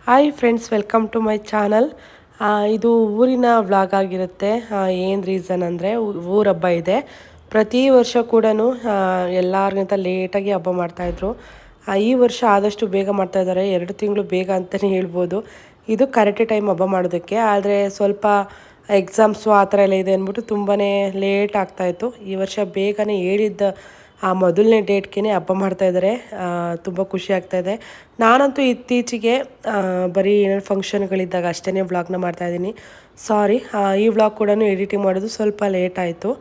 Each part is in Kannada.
Hi friends, welcome to my channel. ಇದು ಊರಿನ ವ್ಲಾಗ್ ಆಗಿರುತ್ತೆ. ಏನು ರೀಸನ್ ಅಂದರೆ ಊರ ಹಬ್ಬ ಇದೆ. ಪ್ರತಿ ವರ್ಷ ಕೂಡ ಎಲ್ಲರಿಗಿಂತ ಲೇಟಾಗಿ ಹಬ್ಬ ಮಾಡ್ತಾಯಿದ್ರು. ಈ ವರ್ಷ ಆದಷ್ಟು ಬೇಗ ಮಾಡ್ತಾಯಿದ್ದಾರೆ, 2 ತಿಂಗಳು ಬೇಗ ಅಂತಲೇ ಹೇಳ್ಬೋದು. ಇದು ಕರೆಕ್ಟ್ ಟೈಮ್ ಹಬ್ಬ ಮಾಡೋದಕ್ಕೆ. ಆದರೆ ಸ್ವಲ್ಪ ಎಕ್ಸಾಮ್ಸು ಆ ಥರ ಎಲ್ಲ ಇದೆ ಅಂದ್ಬಿಟ್ಟು ತುಂಬಾ ಲೇಟ್ ಆಗ್ತಾಯಿತ್ತು. ಈ ವರ್ಷ ಬೇಗನೆ ಹೇಳಿದ್ದ ಆ ಮೊದಲನೇ ಡೇಟ್ಗೆ ಹಬ್ಬ ಮಾಡ್ತಾಯಿದ್ದಾರೆ. ತುಂಬ ಖುಷಿ ಆಗ್ತಾಯಿದೆ. ನಾನಂತೂ ಇತ್ತೀಚೆಗೆ ಬರೀ ಏನಾದ್ರು ಫಂಕ್ಷನ್ಗಳಿದ್ದಾಗ ಅಷ್ಟೇ ವ್ಲಾಗ್ನ ಮಾಡ್ತಾಯಿದ್ದೀನಿ. ಸಾರಿ, ಈ ವ್ಲಾಗ್ ಕೂಡ ಎಡಿಟಿಂಗ್ ಮಾಡೋದು ಸ್ವಲ್ಪ ಲೇಟ್ ಆಯಿತು.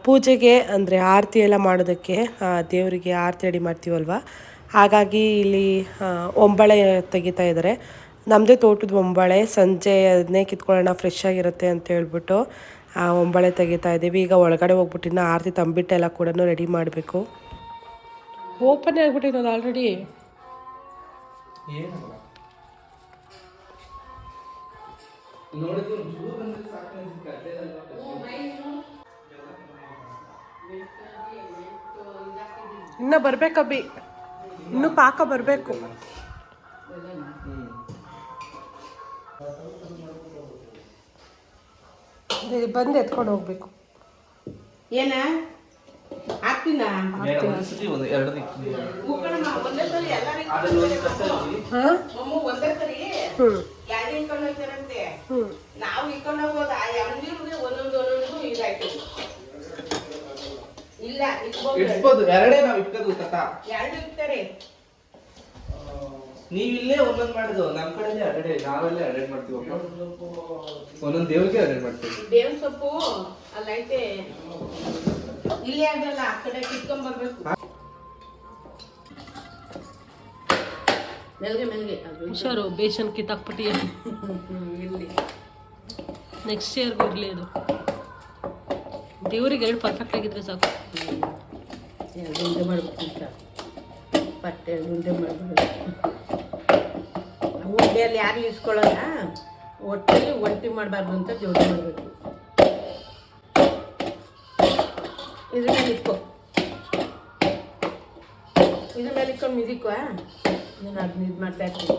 ಪೂಜೆಗೆ ಅಂದರೆ ಆರತಿ ಎಲ್ಲ ಮಾಡೋದಕ್ಕೆ, ದೇವರಿಗೆ ಆರತಿ ರೆಡಿ ಮಾಡ್ತೀವಲ್ವ, ಹಾಗಾಗಿ ಇಲ್ಲಿ ಒಂಬಳೆ ತೆಗಿತಾ ಇದ್ದಾರೆ. ನಮ್ಮದೇ ತೋಟದ ಒಂಬಳೆ, ಸಂಜೆ ಅದನ್ನೇ ಕಿತ್ಕೊಳ್ಳೋಣ, ಫ್ರೆಶ್ ಆಗಿರುತ್ತೆ ಅಂತ ಹೇಳ್ಬಿಟ್ಟು ಒಂಬಳೆ ತೆಗಿತಾ ಇದ್ದೀವಿ. ಈಗ ಒಳಗಡೆ ಹೋಗ್ಬಿಟ್ಟು ಇನ್ನು ಆರತಿ ತಂಬಿಟ್ಟೆಲ್ಲ ಕೂಡ ರೆಡಿ ಮಾಡಬೇಕು. ಓಪನ್ ಆಗಿಬಿಟ್ಟಿದೆ ಅದು ಆಲ್ರೆಡಿ. ಇನ್ನ ಬರ್ಬೇಕಬ್ಬಿ, ಇನ್ನು ಪಾಕ ಬರಬೇಕು. ಬಂದು ಎತ್ಕೊಂಡು ಹೋಗ್ಬೇಕು. ಏನ ಹಾಕ್ತೀನ ನಾವು ಇಟ್ಕೊಂಡು ಹೋಗೋದು ಒಂದೊಂದು ಇದಾಯ್ತು. ಇಲ್ಲ ಇಟ್ಬೋದು, ಎರಡೇ ನಾವು ಇಟ್ಕೋದು. ಎರಡು ಇರ್ತಾರೆ. ನೀವಿಲ್ಲೇ ಒಂದೊಂದು ಮಾಡಿದ್ದು, ನಮ್ಮ ಕಡೆ ಎರಡೇ, ನಾವೆಲ್ಲ ಎರಡೆರಡು ಮಾಡ್ತೀವಿ. ಒಂದೊಂದು ದೇವ್ರಿಗೆ ಎರಡೆರಡು ಮಾಡ್ತೀವಿ. ಬೇವಿನ ಸೊಪ್ಪು ಅಲ್ಲೈತೆ, ಇಲ್ಲೇ ಆಗಲ್ಲ, ಆ ಕಡೆ ಕಿತ್ಕೊಂಡ್ ಬರ್ಬೇಕು. ಮೆಲ್ಗೆ ಮೆಲ್ಗೆ ಹುಷಾರು, ಬೇಸನ್ ಕಿತ್ತಾಕ್ಬಿಟ್ಟಿ. ಇಲ್ಲಿ ನೆಕ್ಸ್ಟ್ ಇಯರ್ಗೂ ಇರಲಿ ಅದು. ದೇವ್ರಿಗೆ ಎರಡು ಪರ್ಫೆಕ್ಟ್ ಆಗಿದ್ರೆ ಸಾಕು. ಎರಡು ಉಂಡೆ ಮಾಡ್ಬೇಕು, ಪಟ್ಟೆ ಎರಡು ಉಂಡೆ ಮಾಡ್ಬೇಕು. ಉಂಡೆಯಲ್ಲಿ ಯಾರು ಇಸ್ಕೊಳ್ಳೋಣ, ಒಟ್ಟಲ್ಲಿ ಒಂಟಿ ಮಾಡಬಾರ್ದು ಅಂತ ಜೋಡಿ ಮಾಡಬೇಕು. ಇದ್ರ ಮೇಲೆ ಇಟ್ಕೊ, ಇದ್ರ ಮೇಲೆ ಇಟ್ಕೊಂಡು ಮಿದಿಕೋ. ನಾನು ಅದನ್ನ ಇದು ಮಾಡ್ತಾ ಇರ್ತೀನಿ.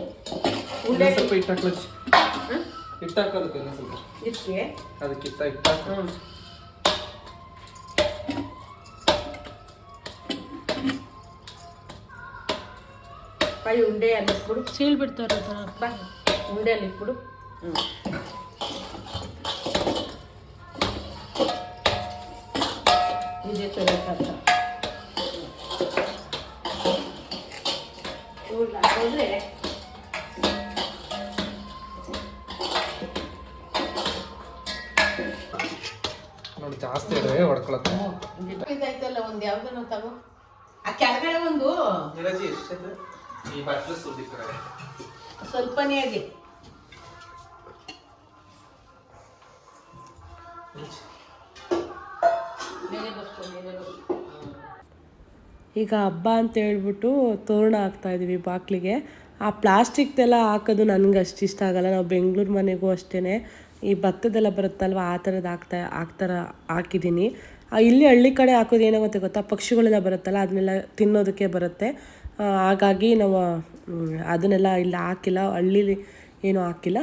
ಉಂಡೆ ಸ್ವಲ್ಪ ಇಟ್ಟಾಕೋದಕ್ಕೆ ಸ್ವಲ್ಪ ಇಟ್ಕೆ ಅದಕ್ಕೆ ಇಟ್ಟ. ಕೈ ಉಂಡೆ ಅಲ್ಲಿ ಇಟ್ಬಿಡು, ಸೀಳ್ ಬಿಡ್ತಾರೆ. ಬಾ ಉಂಡೆ ಅಲ್ಲಿ ಇಟ್ಬಿಡು. ಇದೇ ತೊಗೊಳ್ತಾರೆ ಹೋದ್ರೆ ನೋಡಿ, ಜಾಸ್ತಿ ಹೊಡ್ಕೊಳತ್ತೆ. ಇದಾಯ್ತಲ್ಲ, ಒಂದು ಯಾವ್ದನ್ನ ತಗೋ. ಆ ಕೆಳಗಡೆ ಒಂದು ಈ ಬಟ್ಲು ಸ್ವಲ್ಪನೇ ಆಗಿ. ಈಗ ಹಬ್ಬ ಅಂತ ಹೇಳ್ಬಿಟ್ಟು ತೋರಣ ಹಾಕ್ತಾಯಿದ್ದೀವಿ ಬಾಗಿಲಿಗೆ. ಆ ಪ್ಲಾಸ್ಟಿಕ್ದೆಲ್ಲ ಹಾಕೋದು ನನಗೆ ಅಷ್ಟು ಇಷ್ಟ ಆಗಲ್ಲ. ನಾವು ಬೆಂಗಳೂರು ಮನೆಗೂ ಅಷ್ಟೇ ಈ ಭತ್ತದೆಲ್ಲ ಬರುತ್ತಲ್ವ, ಆ ಥರದ್ದು ಹಾಕಿದ್ದೀನಿ. ಇಲ್ಲಿ ಹಳ್ಳಿ ಕಡೆ ಹಾಕೋದು ಏನಾಗುತ್ತೆ ಗೊತ್ತಾ, ಪಕ್ಷಿಗಳೆಲ್ಲ ಬರುತ್ತಲ್ಲ, ಅದನ್ನೆಲ್ಲ ತಿನ್ನೋದಕ್ಕೆ ಬರುತ್ತೆ. ಹಾಗಾಗಿ ನಾವು ಅದನ್ನೆಲ್ಲ ಇಲ್ಲಿ ಹಾಕಿಲ್ಲ, ಹಳ್ಳೀಲಿ ಏನೂ ಹಾಕಿಲ್ಲ.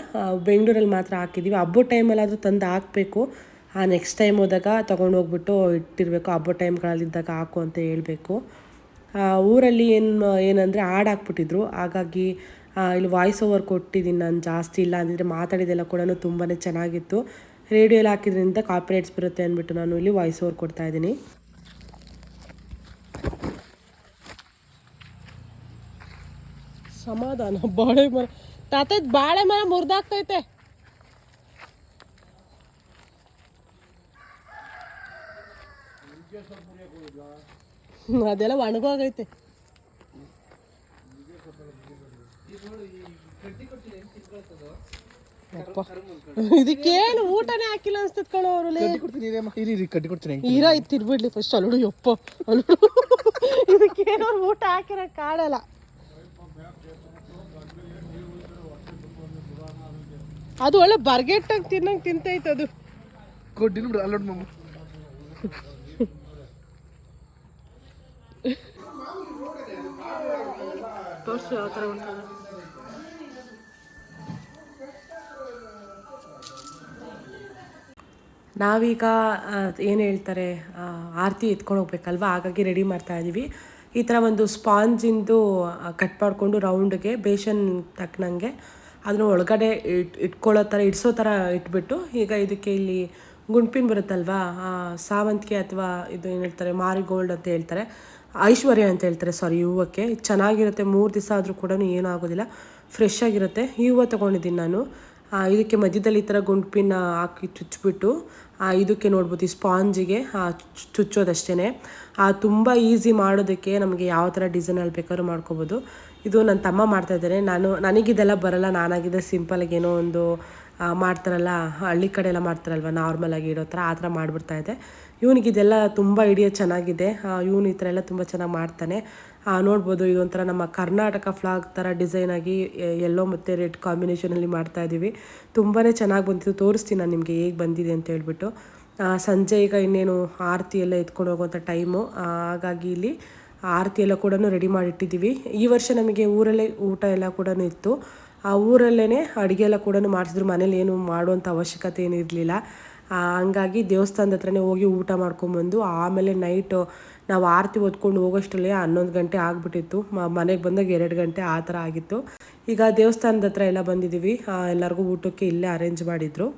ಬೆಂಗಳೂರಲ್ಲಿ ಮಾತ್ರ ಹಾಕಿದ್ದೀವಿ. ಹಬ್ಬದ ಟೈಮಲ್ಲಾದರೂ ತಂದು ಹಾಕಬೇಕು. ನೆಕ್ಸ್ಟ್ ಟೈಮ್ ಹೋದಾಗ ತೊಗೊಂಡೋಗ್ಬಿಟ್ಟು ಇಟ್ಟಿರಬೇಕು. ಹಬ್ಬದ ಟೈಮ್ಗಳಲ್ಲಿದ್ದಾಗ ಹಾಕು ಅಂತ ಹೇಳಬೇಕು. ಊರಲ್ಲಿ ಏನಂದರೆ ಹಾಡು ಹಾಕ್ಬಿಟ್ಟಿದ್ರು, ಹಾಗಾಗಿ ಇಲ್ಲಿ ವಾಯ್ಸ್ ಓವರ್ ಕೊಟ್ಟಿದ್ದೀನಿ ನಾನು ಜಾಸ್ತಿ. ಇಲ್ಲ ಅಂದಿದ್ರೆ ಮಾತಾಡಿದೆಲ್ಲ ಕೂಡ ತುಂಬಾ ಚೆನ್ನಾಗಿತ್ತು. ರೇಡಿಯೋಲ್ಲಿ ಹಾಕಿದ್ರಿಂದ ಕಾಪಿರೈಟ್ಸ್ ಬರುತ್ತೆ ಅಂದ್ಬಿಟ್ಟು ನಾನು ಇಲ್ಲಿ ವಾಯ್ಸ್ ಓವರ್ ಕೊಡ್ತಾಯಿದ್ದೀನಿ. ಸಮಾಧಾನ. ಬಾಳೆ ಮರ ತಾತ, ಬಾಳೆ ಮರ ಮುರಿದಾಗ್ತೈತೆ. ಅದೆಲ್ಲ ಒಣಗೋಗೈತೆ. ಇದಕ್ಕೇನು ಊಟನೇ ಹಾಕಿಲ್ಲ ಅನ್ಸ್ತದ ಕಣೋ ಅವರು. ಕಟ್ಟಿ ಕೊಡ್ತೀನಿ, ಹೀರಾ ಇತ್ತಿರ್ಬಿಡ್ಲಿ ಫಸ್ಟ್. ಅಲ್ಲು ಯಪ್ಪ, ಅಲ್ಲು ಇದಕ್ಕೇನೋ ಊಟ ಹಾಕಿರೋ ಕಾಣಲ್ಲ. ಅದು ಒಳ್ಳೆ ಬರ್ಗೆಟ್ಟಂಗೆ ತಿನ್ನಂಗೆ ತಿಂತೈತೆ ಅದು. ಕೊಟ್ಟಿನ ಬಿಡು, ಅಲ್ಲೋಡ್ ಮಮ್ಮ. ತೋರಿಸು ಯಾವ ಥರ ಉಂಟು. ನಾವೀಗ ಏನು ಹೇಳ್ತಾರೆ ಆರತಿ ಎತ್ಕೊಂಡು ಹೋಗ್ಬೇಕಲ್ವ, ಹಾಗಾಗಿ ರೆಡಿ ಮಾಡ್ತಾ ಇದ್ದೀವಿ. ಈ ಥರ ಒಂದು ಸ್ಪಾಂಜಿಂದು ಕಟ್ ಮಾಡಿಕೊಂಡು ರೌಂಡ್ಗೆ ಬೇಷನ್ ತಕ್ಕನಂಗೆ ಅದನ್ನು ಒಳಗಡೆ ಇಟ್ಕೊಳ್ಳೋ ಥರ ಇಡಿಸೋ ಥರ ಇಟ್ಬಿಟ್ಟು, ಈಗ ಇದಕ್ಕೆ ಇಲ್ಲಿ ಗುಂಡ್ಪಿನ್ ಬರುತ್ತಲ್ವಾ, ಸಾವಂತಿಗೆ ಅಥವಾ ಇದು ಏನು ಹೇಳ್ತಾರೆ ಮಾರಿಗೋಲ್ಡ್ ಅಂತ ಹೇಳ್ತಾರೆ, ಐಶ್ವರ್ಯ ಅಂತ ಹೇಳ್ತಾರೆ, ಸಾರಿ, ಈ ಹೂವಕ್ಕೆ ಚೆನ್ನಾಗಿರುತ್ತೆ. 3 ದಿವಸ ಆದರೂ ಕೂಡ ಏನೂ ಆಗೋದಿಲ್ಲ, ಫ್ರೆಶ್ ಆಗಿರುತ್ತೆ. ಈ ಹೂವು ತೊಗೊಂಡಿದ್ದೀನಿ ನಾನು. ಇದಕ್ಕೆ ಮಧ್ಯದಲ್ಲಿ ಈ ಥರ ಗುಂಡ್ಪಿನ ಹಾಕಿ ಚುಚ್ಚಿಬಿಟ್ಟು ಇದಕ್ಕೆ ನೋಡ್ಬೋದು, ಈ ಸ್ಪಾಂಜಿಗೆ ಚುಚ್ಚೋದಷ್ಟೇ. ತುಂಬ ಈಸಿ ಮಾಡೋದಕ್ಕೆ, ನಮಗೆ ಯಾವ ಥರ ಡಿಸೈನಲ್ಲಿ ಬೇಕಾದ್ರೂ ಮಾಡ್ಕೋಬೋದು. ಇದು ನನ್ನ ತಮ್ಮ ಮಾಡ್ತಾಯಿದ್ದಾರೆ. ನನಗಿದೆಲ್ಲ ಬರಲ್ಲ, ನಾನಾಗಿದೆ ಸಿಂಪಲಾಗಿ ಏನೋ ಒಂದು ಮಾಡ್ತಾರಲ್ಲ, ಹಳ್ಳಿ ಕಡೆ ಎಲ್ಲ ಮಾಡ್ತಾರಲ್ವ ನಾರ್ಮಲಾಗಿ ಇಡೋ ಥರ, ಆ ಥರ ಮಾಡಿಬಿಡ್ತಾಯಿದ್ದೆ. ಇವನಿಗಿದೆಲ್ಲ ತುಂಬ ಐಡಿಯಾ ಚೆನ್ನಾಗಿದೆ. ಇವನು ಈ ಥರ ಎಲ್ಲ ತುಂಬ ಚೆನ್ನಾಗಿ ಮಾಡ್ತಾನೆ. ನೋಡ್ಬೋದು, ಇದೊಂಥರ ನಮ್ಮ ಕರ್ನಾಟಕ ಫ್ಲಾಗ್ ಥರ ಡಿಸೈನಾಗಿ ಯೆಲ್ಲೋ ಮತ್ತು ರೆಡ್ ಕಾಂಬಿನೇಷನಲ್ಲಿ ಮಾಡ್ತಾಯಿದ್ದೀವಿ. ತುಂಬಾ ಚೆನ್ನಾಗಿ ಬಂದಿತ್ತು. ತೋರಿಸ್ತೀನಿ ನಾನು ನಿಮಗೆ ಹೇಗೆ ಬಂದಿದೆ ಅಂತ ಹೇಳ್ಬಿಟ್ಟು. ಸಂಜೆ ಈಗ ಇನ್ನೇನು ಆರತಿ ಎಲ್ಲ ಎತ್ಕೊಂಡು ಹೋಗುವಂಥ ಟೈಮು, ಹಾಗಾಗಿ ಇಲ್ಲಿ ಆರತಿ ಎಲ್ಲ ಕೂಡ ರೆಡಿ ಮಾಡಿಟ್ಟಿದ್ದೀವಿ. ಈ ವರ್ಷ ನಮಗೆ ಊರಲ್ಲೇ ಊಟ ಎಲ್ಲ ಕೂಡ ಇತ್ತು. ಆ ಊರಲ್ಲೇ ಅಡುಗೆ ಎಲ್ಲ ಕೂಡ ಮಾಡಿಸಿದ್ರು. ಮನೇಲಿ ಏನು ಮಾಡುವಂಥ ಅವಶ್ಯಕತೆ ಏನೂ ಇರಲಿಲ್ಲ. ಹಂಗಾಗಿ ದೇವಸ್ಥಾನದ ಹತ್ರನೇ ಹೋಗಿ ಊಟ ಮಾಡ್ಕೊಂಬಂದು ಆಮೇಲೆ ನೈಟು ನಾವು ಆರತಿ ಹೊತ್ಕೊಂಡು ಹೋಗೋಷ್ಟರಲ್ಲಿ 11 ಗಂಟೆ ಆಗಿಬಿಟ್ಟಿತ್ತು. ಮನೆಗೆ ಬಂದಾಗ 2 ಗಂಟೆ ಆ ಥರ ಆಗಿತ್ತು. ಈಗ ದೇವಸ್ಥಾನದ ಹತ್ರ ಎಲ್ಲ ಬಂದಿದ್ದೀವಿ. ಎಲ್ಲರಿಗೂ ಊಟಕ್ಕೆ ಇಲ್ಲೇ ಅರೇಂಜ್ ಮಾಡಿದರು.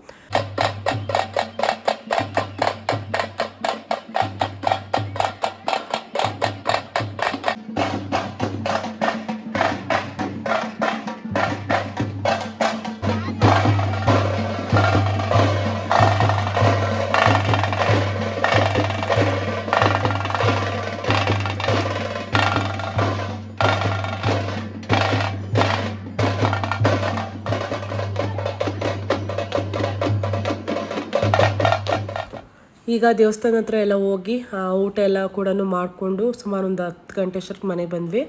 ಈಗ ದೇವಸ್ಥಾನ ಹತ್ರ ಎಲ್ಲ ಹೋಗಿ ಊಟ ಎಲ್ಲ ಕೂಡ ಮಾಡಿಕೊಂಡು ಸುಮಾರು ಒಂದು 10 ಗಂಟೆ ಅಷ್ಟೊತ್ತಿಗೆ ಮನೆಗೆ ಬಂದ್ವಿ.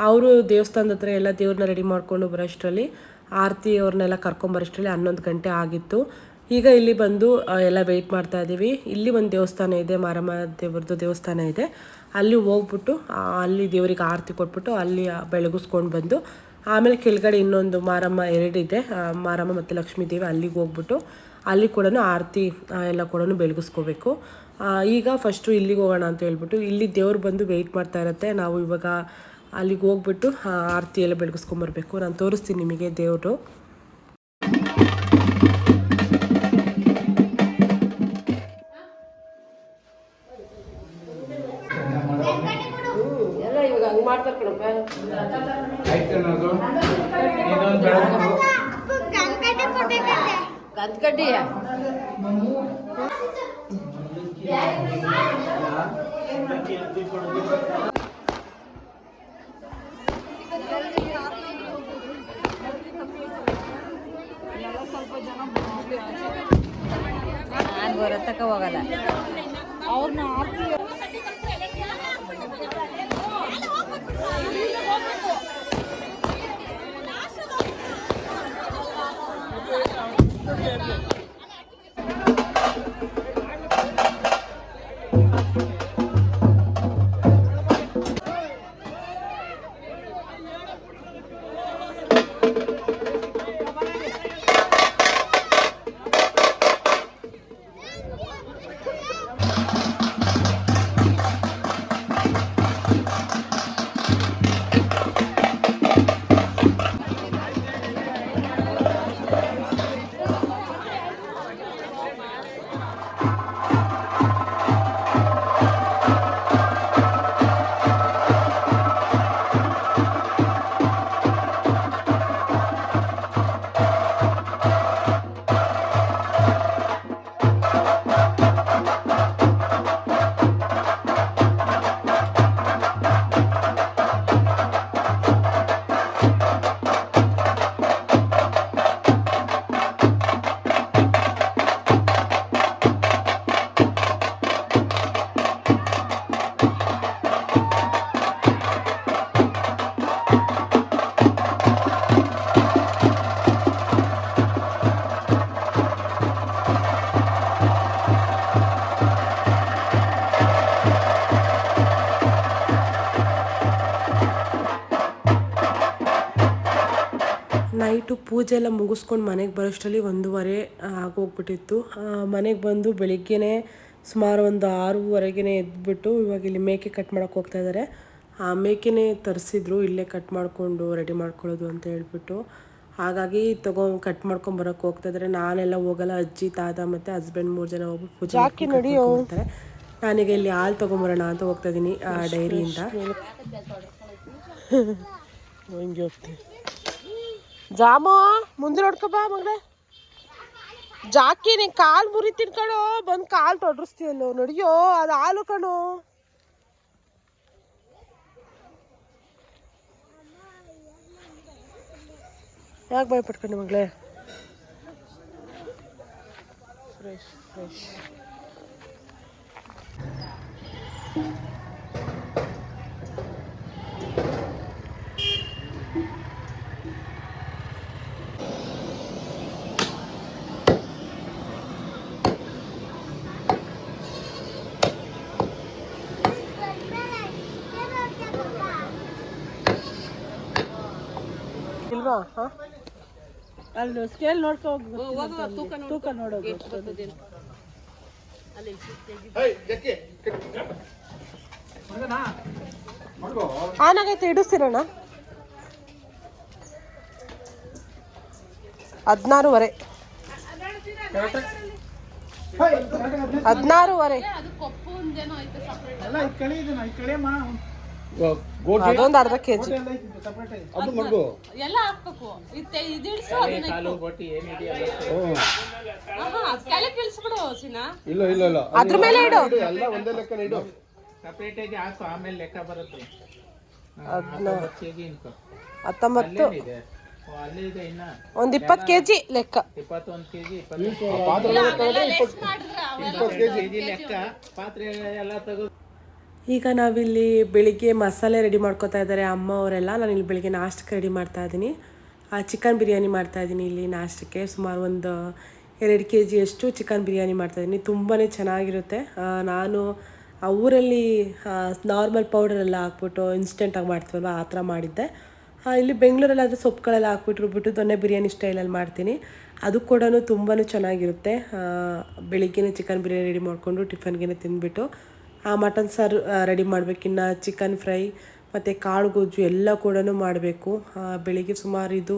ಅವರು ದೇವಸ್ಥಾನದ ಹತ್ರ ಎಲ್ಲ ದೇವ್ರನ್ನ ರೆಡಿ ಮಾಡಿಕೊಂಡು ಬರೋಷ್ಟರಲ್ಲಿ, ಆರತಿ ಅವ್ರನ್ನೆಲ್ಲ ಕರ್ಕೊಂಬರೋಷ್ಟರಲ್ಲಿ 11 ಗಂಟೆ ಆಗಿತ್ತು. ಈಗ ಇಲ್ಲಿ ಬಂದು ಎಲ್ಲ ವೆಯ್ಟ್ ಮಾಡ್ತಾ ಇದ್ದೀವಿ. ಇಲ್ಲಿ ಒಂದು ದೇವಸ್ಥಾನ ಇದೆ, ಮಾರಮ್ಮ ದೇವ್ರದ್ದು ದೇವಸ್ಥಾನ ಇದೆ. ಅಲ್ಲಿ ಹೋಗ್ಬಿಟ್ಟು ಅಲ್ಲಿ ದೇವರಿಗೆ ಆರತಿ ಕೊಟ್ಬಿಟ್ಟು ಅಲ್ಲಿ ಬೆಳಗಿಸ್ಕೊಂಡು ಬಂದು ಆಮೇಲೆ ಕೆಳಗಡೆ ಇನ್ನೊಂದು ಮಾರಮ್ಮ 2 ಇದೆ, ಮಾರಮ್ಮ ಮತ್ತು ಲಕ್ಷ್ಮೀ ದೇವಿ, ಅಲ್ಲಿಗೆ ಹೋಗ್ಬಿಟ್ಟು ಅಲ್ಲಿ ಕೂಡ ಆರತಿ ಎಲ್ಲ ಕೂಡ ಬೆಳಗಿಸ್ಕೋಬೇಕು. ಈಗ ಫಸ್ಟು ಇಲ್ಲಿಗೆ ಹೋಗೋಣ ಅಂತ ಹೇಳ್ಬಿಟ್ಟು ಇಲ್ಲಿ ದೇವ್ರು ಬಂದು ವೆಯ್ಟ್ ಮಾಡ್ತಾ ಇರುತ್ತೆ. ನಾವು ಇವಾಗ ಅಲ್ಲಿಗೆ ಹೋಗ್ಬಿಟ್ಟು ಆರತಿ ಎಲ್ಲ ಬೆಳಗಿಸ್ಕೊಂಬರ್ಬೇಕು. ನಾನು ತೋರಿಸ್ತೀನಿ ನಿಮಗೆ ದೇವರು. ಎಲ್ಲ ಇವಾಗ ಹಂಗೆ ಮಾಡ್ತಾರೆ ಕಣಪ್ಪ. ಗಂತ್ಕಡ್ಡಿ ನಾನು ಬರತ್ತಕ್ಕ ಹೋಗಲ್ಲ ಅವ್ರನ್ನ ನೈಟು ಪೂಜೆ ಎಲ್ಲ ಮುಗಿಸ್ಕೊಂಡು ಮನೆಗೆ ಬರೋಷ್ಟರಲ್ಲಿ 1:30 ಆಗೋಗ್ಬಿಟ್ಟಿತ್ತು. ಮನೆಗೆ ಬಂದು ಬೆಳಿಗ್ಗೆನೇ ಸುಮಾರು ಒಂದು 6:30ಗೆ ಎದ್ಬಿಟ್ಟು ಇವಾಗ ಇಲ್ಲಿ ಮೇಕೆ ಕಟ್ ಮಾಡೋಕ್ಕೆ ಹೋಗ್ತಾ ಇದ್ದಾರೆ. ಆ ಮೇಕೆನೇ ತರಿಸಿದ್ರು, ಇಲ್ಲೇ ಕಟ್ ಮಾಡಿಕೊಂಡು ರೆಡಿ ಮಾಡ್ಕೊಳ್ಳೋದು ಅಂತ ಹೇಳ್ಬಿಟ್ಟು. ಹಾಗಾಗಿ ಕಟ್ ಮಾಡ್ಕೊಂಡು ಬರೋಕ್ಕೆ ಹೋಗ್ತಾ ಇದ್ದಾರೆ. ನಾನೆಲ್ಲ ಹೋಗಲ್ಲ, ಅಜ್ಜಿ ತಾತ ಮತ್ತು ಹಸ್ಬೆಂಡ್ 3 ಜನ ಹೋಗಿ ಪೂಜೆ ಮಾಡ್ತಾರೆ. ನಾನೀಗ ಇಲ್ಲಿ ಹಾಲು ತೊಗೊಂಬರೋಣ ಅಂತ ಹೋಗ್ತಾ ಇದ್ದೀನಿ ಡೈರಿಯಿಂದ. ಹಿಂಗೆ ಹೋಗ್ತೀನಿ. ಜಾಮೋ ಮುಂದೆ ನೋಡ್ಕೊ ಬಾ ಮಗಳೇ. ಜಾಕಿ ನೀ ಕಾಲು ಮುರಿತೀನಿ ಕಣೋ, ಬಂದು ಕಾಲು ತೊಡರಿಸ್ತೀಯಲ್ಲೋ, ನಡಿಯೋ, ಅದು ಹಾಲು ಕಣೋ. ಯಾಕೆ ಭಯಪಟ್ಕೊಂಡು ಮಗಳೇ? Fresh fresh. ಇಲ್ವಾ? ಹಾಂ, ಅಲ್ಲಿ ಸ್ಕೇಲ್ ನೋಡ್ಕೊ ತೂಕ ನೋಡೋದು. ಆನಾಗೈತೆ, ಇಡಿಸ್ತೀರಣ್ಣ. 16:15. 16:15. ಅದೊಂದು ಅರ್ಧ ಕೆಜಿ ಎಲ್ಲ ಹಾಕ್ಬೇಕು. ಅದ್ರ ಮೇಲೆ ಇಡು. ಆಮೇಲೆ ಲೆಕ್ಕ ಬರುತ್ತೆ. 19 ಒಂದು 20 ಕೆಜಿ ಲೆಕ್ಕ. 21 ಕೆಜಿ ಲೆಕ್ಕ. ಪಾತ್ರೆ ಎಲ್ಲ ತೆಗೆದು ಈಗ ನಾವಿಲ್ಲಿ ಬೆಳಿಗ್ಗೆ ಮಸಾಲೆ ರೆಡಿ ಮಾಡ್ಕೊತಾ ಇದ್ದಾರೆ ಅಮ್ಮ ಅವರೆಲ್ಲ. ನಾನು ಇಲ್ಲಿ ಬೆಳಿಗ್ಗೆ ನಾಷ್ಟಕ್ಕೆ ರೆಡಿ ಮಾಡ್ತಾ ಇದ್ದೀನಿ. ಚಿಕನ್ ಬಿರಿಯಾನಿ ಮಾಡ್ತಾಯಿದ್ದೀನಿ ಇಲ್ಲಿ ನಾಷ್ಟಕ್ಕೆ. ಸುಮಾರು ಒಂದು 2 kg ಚಿಕನ್ ಬಿರಿಯಾನಿ ಮಾಡ್ತಾಯಿದ್ದೀನಿ. ತುಂಬಾ ಚೆನ್ನಾಗಿರುತ್ತೆ. ನಾನು ಊರಲ್ಲಿ ನಾರ್ಮಲ್ ಪೌಡರೆಲ್ಲ ಹಾಕ್ಬಿಟ್ಟು ಇನ್ಸ್ಟೆಂಟಾಗಿ ಮಾಡ್ತೀವಲ್ವ, ಆ ಥರ ಮಾಡಿದ್ದೆ. ಇಲ್ಲಿ ಬೆಂಗಳೂರಲ್ಲಾದರೆ ಸೊಪ್ಪುಗಳೆಲ್ಲ ಹಾಕ್ಬಿಟ್ಟು ದೊನ್ನೆ ಬಿರಿಯಾನಿ ಸ್ಟೈಲಲ್ಲಿ ಮಾಡ್ತೀನಿ. ಅದು ಕೂಡ ತುಂಬಾ ಚೆನ್ನಾಗಿರುತ್ತೆ. ಬೆಳಿಗ್ಗೆ ಚಿಕನ್ ಬಿರಿಯಾನಿ ರೆಡಿ ಮಾಡಿಕೊಂಡು ಟಿಫನ್ಗೆ ತಿಂದ್ಬಿಟ್ಟು ಮಟನ್ ಸಾರು ರೆಡಿ ಮಾಡಬೇಕಿನ್ನು ಚಿಕನ್ ಫ್ರೈ ಮತ್ತು ಕಾಳು ಗೊಜ್ಜು ಎಲ್ಲ ಕೂಡ ಮಾಡಬೇಕು. ಬೆಳಿಗ್ಗೆ ಸುಮಾರು ಇದು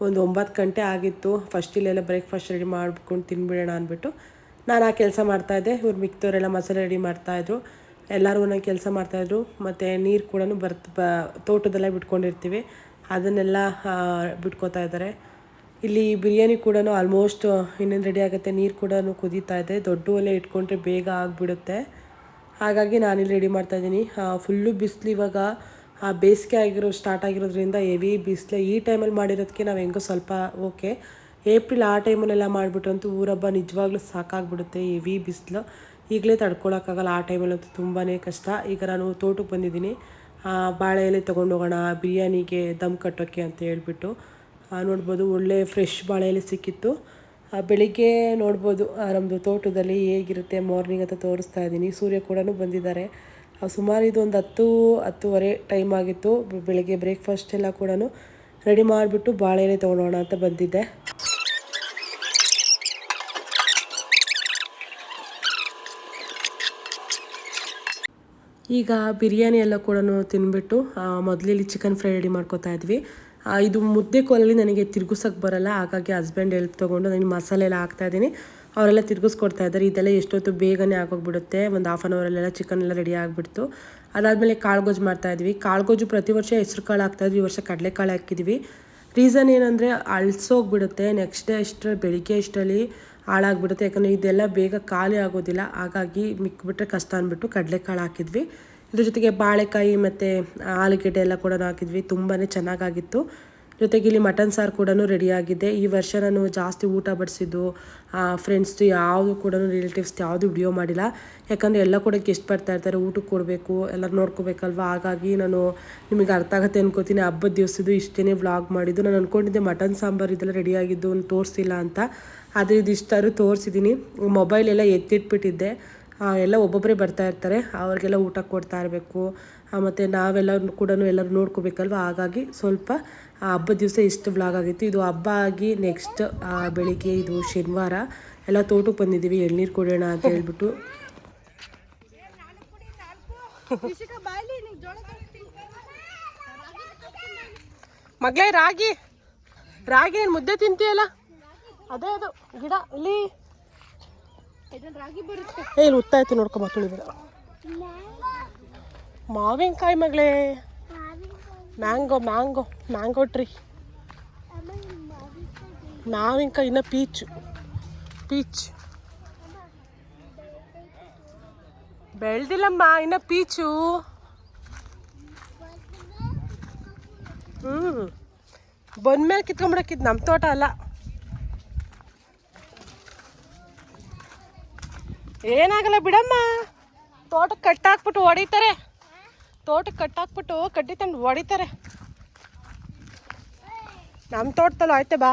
ಒಂದು 9 ಗಂಟೆ ಆಗಿತ್ತು. ಫಸ್ಟ್ ಇಲ್ಲೆಲ್ಲ ಬ್ರೇಕ್ಫಾಸ್ಟ್ ರೆಡಿ ಮಾಡ್ಕೊಂಡು ತಿನ್ಬಿಡೋಣ ಅಂದ್ಬಿಟ್ಟು ನಾನು ಆ ಕೆಲಸ ಮಾಡ್ತಾಯಿದ್ದೆ. ಇವ್ರು ಮಿಕ್ತವರೆಲ್ಲ ಮಸಾಲೆ ರೆಡಿ ಮಾಡ್ತಾಯಿದ್ರು. ಎಲ್ಲರೂ ಒಂದೊಂದು ಕೆಲಸ ಮಾಡ್ತಾಯಿದ್ರು. ಮತ್ತು ನೀರು ಕೂಡ ತೋಟದಲ್ಲೇ ಬಿಟ್ಕೊಂಡಿರ್ತೀವಿ, ಅದನ್ನೆಲ್ಲ ಬಿಟ್ಕೋತಾ ಇದ್ದಾರೆ. ಇಲ್ಲಿ ಬಿರಿಯಾನಿ ಕೂಡ ಆಲ್ಮೋಸ್ಟ್ ಇನ್ನೇನು ರೆಡಿ ಆಗುತ್ತೆ. ನೀರು ಕೂಡ ಕುದೀತಾ ಇದೆ. ದೊಡ್ಡ ಒಲೆ ಇಟ್ಕೊಂಡ್ರೆ ಬೇಗ ಆಗಿಬಿಡುತ್ತೆ. ಹಾಗಾಗಿ ನಾನಿಲ್ಲಿ ರೆಡಿ ಮಾಡ್ತಾಯಿದ್ದೀನಿ. ಫುಲ್ಲು ಬಿಸಿಲು ಇವಾಗ ಬೇಸಿಗೆ ಸ್ಟಾರ್ಟ್ ಆಗಿರೋದ್ರಿಂದ ಹೆವಿ ಬಿಸಿಲು. ಈ ಟೈಮಲ್ಲಿ ಮಾಡಿರೋದಕ್ಕೆ ನಾವು ಹೆಂಗೋ ಸ್ವಲ್ಪ ಓಕೆ. ಏಪ್ರಿಲ್ ಆ ಟೈಮಲ್ಲೆಲ್ಲ ಮಾಡಿಬಿಟ್ರಂತೂ ಊರಬ್ಬ ನಿಜವಾಗ್ಲೂ ಸಾಕಾಗ್ಬಿಡುತ್ತೆ. ಹೆವಿ ಬಿಸಿಲು ಈಗಲೇ ತಡ್ಕೊಳಕ್ಕಾಗಲ್ಲ. ಆ ಟೈಮಲ್ಲಂತೂ ತುಂಬಾ ಕಷ್ಟ. ಈಗ ನಾನು ತೋಟಕ್ಕೆ ಬಂದಿದ್ದೀನಿ. ಬಾಳೆ ಎಲೆ ತೊಗೊಂಡೋಗೋಣ ಬಿರಿಯಾನಿಗೆ ದಮ್ ಕಟ್ಟೋಕ್ಕೆ ಅಂತ ಹೇಳ್ಬಿಟ್ಟು. ನೋಡ್ಬೋದು ಒಳ್ಳೆ ಫ್ರೆಶ್ ಬಾಳೆ ಎಲೆ ಸಿಕ್ಕಿತ್ತು. ಬೆಳಿಗ್ಗೆ ನೋಡ್ಬೋದು ನಮ್ಮದು ತೋಟದಲ್ಲಿ ಹೇಗಿರುತ್ತೆ ಮಾರ್ನಿಂಗ್ ಅಂತ ತೋರಿಸ್ತಾ ಇದ್ದೀನಿ. ಸೂರ್ಯ ಕೂಡ ಬಂದಿದ್ದಾರೆ. ಸುಮಾರು ಇದು ಒಂದು 10-10:30 ಟೈಮ್ ಆಗಿತ್ತು. ಬೆಳಿಗ್ಗೆ ಬ್ರೇಕ್ಫಾಸ್ಟ್ ಎಲ್ಲ ಕೂಡ ರೆಡಿ ಮಾಡಿಬಿಟ್ಟು ಬಾಳೆ ಎಲೆ ತೊಗೊಳೋಣ ಅಂತ ಬಂದಿದ್ದೆ. ಈಗ ಬಿರಿಯಾನಿ ಎಲ್ಲ ಕೂಡ ತಿಂದ್ಬಿಟ್ಟು ಮೊದಲಲ್ಲಿ ಚಿಕನ್ ಫ್ರೈ ರೆಡಿ ಮಾಡ್ಕೊತಾ ಇದ್ವಿ. ಇದು ಮುದ್ದೆ ಕೋಲಲ್ಲಿ ನನಗೆ ತಿರುಗಿಸೋಕ್ಕೆ ಬರೋಲ್ಲ. ಹಾಗಾಗಿ ಹಸ್ಬೆಂಡ್ ಹೆಲ್ಪ್ ತೊಗೊಂಡು ನಾನು ಮಸಾಲೆ ಎಲ್ಲ ಹಾಕ್ತಾಯಿದ್ದೀನಿ. ಅವರೆಲ್ಲ ತಿರುಗಿಸ್ಕೊಡ್ತಾ ಇದ್ದಾರೆ. ಇದೆಲ್ಲ ಎಷ್ಟೊತ್ತು ಬೇಗನೆ ಆಗೋಗ್ಬಿಡುತ್ತೆ. ಒಂದು 1/2 hour ಅಲ್ಲೆಲ್ಲ ಚಿಕನ್ ಎಲ್ಲ ರೆಡಿ ಆಗಿಬಿಡ್ತು. ಅದಾದಮೇಲೆ ಕಾಳು ಗೊಜ್ಜು ಮಾಡ್ತಾಯಿದ್ವಿ. ಕಾಳು ಗೊಜ್ಜು ಪ್ರತಿ ವರ್ಷ ಹೆಸ್ರು ಕಾಳು ಹಾಕ್ತಾಯಿದ್ವಿ. ಈ ವರ್ಷ ಕಡಲೆಕಾಳು ಹಾಕಿದ್ವಿ. ರೀಸನ್ ಏನಂದರೆ ಅಳಿಸೋಗ್ಬಿಡುತ್ತೆ. ನೆಕ್ಸ್ಟ್ ಡೇ ಬೆಳಿಗ್ಗೆ ಅಷ್ಟರಲ್ಲಿ ಹಾಳಾಗ್ಬಿಡುತ್ತೆ. ಯಾಕಂದರೆ ಇದೆಲ್ಲ ಬೇಗ ಖಾಲಿ ಆಗೋದಿಲ್ಲ. ಹಾಗಾಗಿ ಮಿಕ್ಬಿಟ್ರೆ ಕಷ್ಟ ಅಂದ್ಬಿಟ್ಟು ಕಡಲೆಕಾಳು ಹಾಕಿದ್ವಿ. ಇದ್ರ ಜೊತೆಗೆ ಬಾಳೆಕಾಯಿ ಮತ್ತು ಆಲೂಗೆಡ್ಡೆ ಎಲ್ಲ ಕೂಡ ಹಾಕಿದ್ವಿ. ತುಂಬಾ ಚೆನ್ನಾಗಾಗಿತ್ತು. ಜೊತೆಗೆ ಇಲ್ಲಿ ಮಟನ್ ಸಾರು ಕೂಡ ರೆಡಿಯಾಗಿದೆ. ಈ ವರ್ಷ ನಾನು ಜಾಸ್ತಿ ಊಟ ಬಡಿಸಿದ್ದು ಫ್ರೆಂಡ್ಸ್ದು ಯಾವುದು ಕೂಡ ರಿಲೇಟಿವ್ಸ್ ಯಾವುದು ವಿಡಿಯೋ ಮಾಡಿಲ್ಲ. ಯಾಕಂದರೆ ಎಲ್ಲ ಕೂಡ ಗೆಸ್ಟ್ ಬರ್ತಾಯಿರ್ತಾರೆ, ಊಟಕ್ಕೆ ಕೊಡಬೇಕು, ಎಲ್ಲರೂ ನೋಡ್ಕೋಬೇಕಲ್ವ. ಹಾಗಾಗಿ ನಾನು ನಿಮಗೆ ಅರ್ಥ ಆಗುತ್ತೆ ಅನ್ಕೋತೀನಿ. ಹಬ್ಬದ ದಿವಸದ್ದು ಇಷ್ಟೇ ವ್ಲಾಗ್ ಮಾಡಿದ್ದು. ನಾನು ಅಂದ್ಕೊಂಡಿದ್ದೆ ಮಟನ್ ಸಾಂಬಾರು ಇದೆಲ್ಲ ರೆಡಿಯಾಗಿದ್ದು ತೋರಿಸಿಲ್ಲ ಅಂತ. ಆದರೆ ಇದು ಇಷ್ಟಾದ್ರೂ ತೋರಿಸಿದ್ದೀನಿ. ಮೊಬೈಲೆಲ್ಲ ಎತ್ತಿಟ್ಬಿಟ್ಟಿದ್ದೆ. ಎಲ್ಲ ಒಬ್ಬೊಬ್ಬರೇ ಬರ್ತಾ ಇರ್ತಾರೆ, ಅವ್ರಿಗೆಲ್ಲ ಊಟ ಕೊಡ್ತಾ ಇರಬೇಕು. ಮತ್ತು ನಾವೆಲ್ಲ ಕೂಡ ಎಲ್ಲರೂ ನೋಡ್ಕೋಬೇಕಲ್ವ. ಹಾಗಾಗಿ ಸ್ವಲ್ಪ ಹಬ್ಬದ ದಿವಸ ಇಷ್ಟು ವ್ಲಾಗ್ ಆಗಿತ್ತು. ಇದು ಹಬ್ಬ ಆಗಿ ನೆಕ್ಸ್ಟ್ ಬೆಳಿಗ್ಗೆ ಇದು ಶನಿವಾರ ಎಲ್ಲ ತೋಟಕ್ಕೆ ಬಂದಿದ್ದೀವಿ ಎಳ್ನೀರು ಕುಡಿಯೋಣ ಅಂತ ಹೇಳ್ಬಿಟ್ಟು. ಮಗಳೇ ರಾಗಿ ರಾಗಿ ಏನು ಮುದ್ದೆ ತಿಂತೀಯಲ್ಲ, ಅದೇ ಅದು ಗಿಡ ಇಲ್ಲಿ ಇಲ್ಲಿ ಉತ್ತಾಯ್ತು ನೋಡ್ಕೊ ಮಕ್ಕಳು ಬೇಡ. ಮಾವಿನಕಾಯಿ ಮಗಳೇ, ಮ್ಯಾಂಗೋ ಮ್ಯಾಂಗೋ ಮ್ಯಾಂಗೋ ಟ್ರೀ. ಮಾವಿನಕಾಯಿ ಇನ್ನು ಪೀಚ್ ಬೆಳ್ದಿಲ್ಲಮ್ಮ, ಇನ್ನು ಪೀಚು. ಬಂದ್ಮೇಲೆ ಕಿತ್ಕೊಂಡ್ಬಿಡಕ್ಕಿದ್ ನಮ್ಮ ತೋಟ ಅಲ್ಲ. ಏನಾಗಲ್ಲ ಬಿಡಮ್ಮ, ತೋಟಕ್ಕೆ ಕಟ್ಟಾಕ್ಬಿಟ್ಟು ಹೊಡಿತಾರೆ. ಕಡ್ಡಿ ತಂದು ಹೊಡಿತಾರೆ. ನಮ್ಮ ತೋಟದಲ್ಲೂ ಆಯ್ತೆ ಬಾ.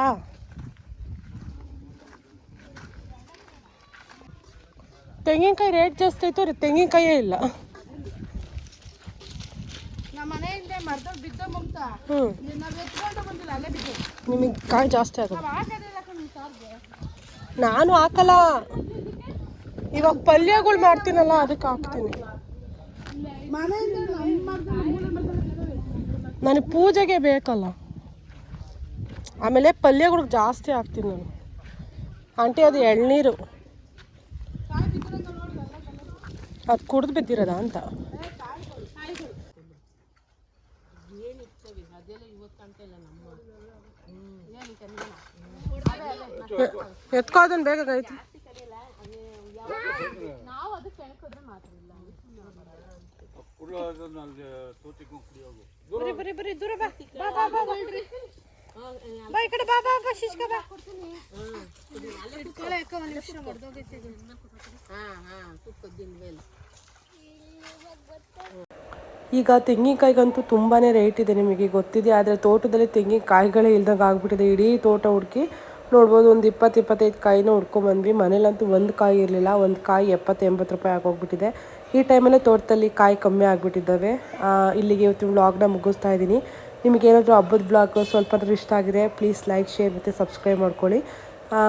ತೆಂಗಿನಕಾಯಿ ರೇಟ್ ಜಾಸ್ತಿ ಆಯ್ತು ರೀ, ತೆಂಗಿನಕಾಯೇ ಇಲ್ಲ. ನಿಮಗೆ ಕಾಯಿ ಜಾಸ್ತಿ ಆಗೋದು. ನಾನು ಹಾಕಲ್ಲ, ಇವಾಗ ಪಲ್ಯಗಳು ಮಾಡ್ತೀನಲ್ಲ ಅದಕ್ಕೆ ಹಾಕ್ತೀನಿ. ನನಗೆ ಪೂಜೆಗೆ ಬೇಕಲ್ಲ, ಆಮೇಲೆ ಪಲ್ಯಗಳು ಜಾಸ್ತಿ ಹಾಕ್ತೀನಿ ನಾನು. ಆಂಟಿ ಅದು ಎಳ್ನೀರು, ಅದು ಕುಡಿದು ಬಿದ್ದಿರೋದ ಅಂತ. ಎತ್ಕೋ ಅದನ್ನ ಬೇಗ ಆಯ್ತು. ಬರೀ ದೂರ ಬಾ ಬಾ ಈ ಕಡೆ ಬಾ ಶಿಷ್ಕ ಬಾ. ಈಗ ತೆಂಗಿನಕಾಯಿಗಂತೂ ತುಂಬಾ ರೇಟ್ ಇದೆ, ನಿಮಗೆ ಗೊತ್ತಿದೆ. ಆದರೆ ತೋಟದಲ್ಲಿ ತೆಂಗಿನಕಾಯಿಗಳೇ ಇಲ್ದಂಗೆ ಆಗ್ಬಿಟ್ಟಿದೆ. ಇಡೀ ತೋಟ ಹುಡುಕಿ ನೋಡ್ಬೋದು, ಒಂದು 20-25 ಕಾಯಿನ ಹುಡ್ಕೊಂಬಂದ್ವಿ. ಮನೇಲಂತೂ ಒಂದು ಕಾಯಿ ಇರಲಿಲ್ಲ, ಒಂದು ಕಾಯಿ 70-80 ರೂಪಾಯಿ ಆಗೋಗ್ಬಿಟ್ಟಿದೆ. ಈ ಟೈಮಲ್ಲೇ ತೋಟದಲ್ಲಿ ಕಾಯಿ ಕಮ್ಮಿ ಆಗಿಬಿಟ್ಟಿದ್ದಾವೆ. ಇಲ್ಲಿಗೆ ಇವತ್ತು ವ್ಲಾಗ್ನ ಮುಗಿಸ್ತಾ ಇದ್ದೀನಿ. ನಿಮಗೇನಾದರೂ ಹಬ್ಬದ ವ್ಲಾಗ್ ಸ್ವಲ್ಪ ಇಷ್ಟ ಆಗಿದೆ, ಪ್ಲೀಸ್ ಲೈಕ್, ಶೇರ್ ಮತ್ತು ಸಬ್ಸ್ಕ್ರೈಬ್ ಮಾಡ್ಕೊಳ್ಳಿ.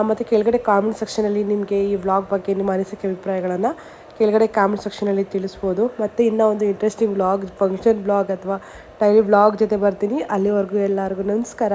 ಮತ್ತು ಕೆಳಗಡೆ ಕಾಮೆಂಟ್ ಸೆಕ್ಷನಲ್ಲಿ ನಿಮಗೆ ಈ ವ್ಲಾಗ್ ಬಗ್ಗೆ ನಿಮ್ಮ ಅನಿಸಿಕೆ ಅಭಿಪ್ರಾಯಗಳನ್ನು ಕೆಳಗಡೆ ಕಾಮೆಂಟ್ ಸೆಕ್ಷನಲ್ಲಿ ತಿಳಿಸ್ಬೋದು. ಮತ್ತು ಇನ್ನೂ ಒಂದು ಇಂಟ್ರೆಸ್ಟಿಂಗ್ ವ್ಲಾಗ್, ಫಂಕ್ಷನ್ ವ್ಲಾಗ್ ಅಥವಾ ಡೈಲಿ ವ್ಲಾಗ್ ಜೊತೆ ಬರ್ತೀನಿ. ಅಲ್ಲಿವರೆಗೂ ಎಲ್ಲರಿಗೂ ನಮಸ್ಕಾರ.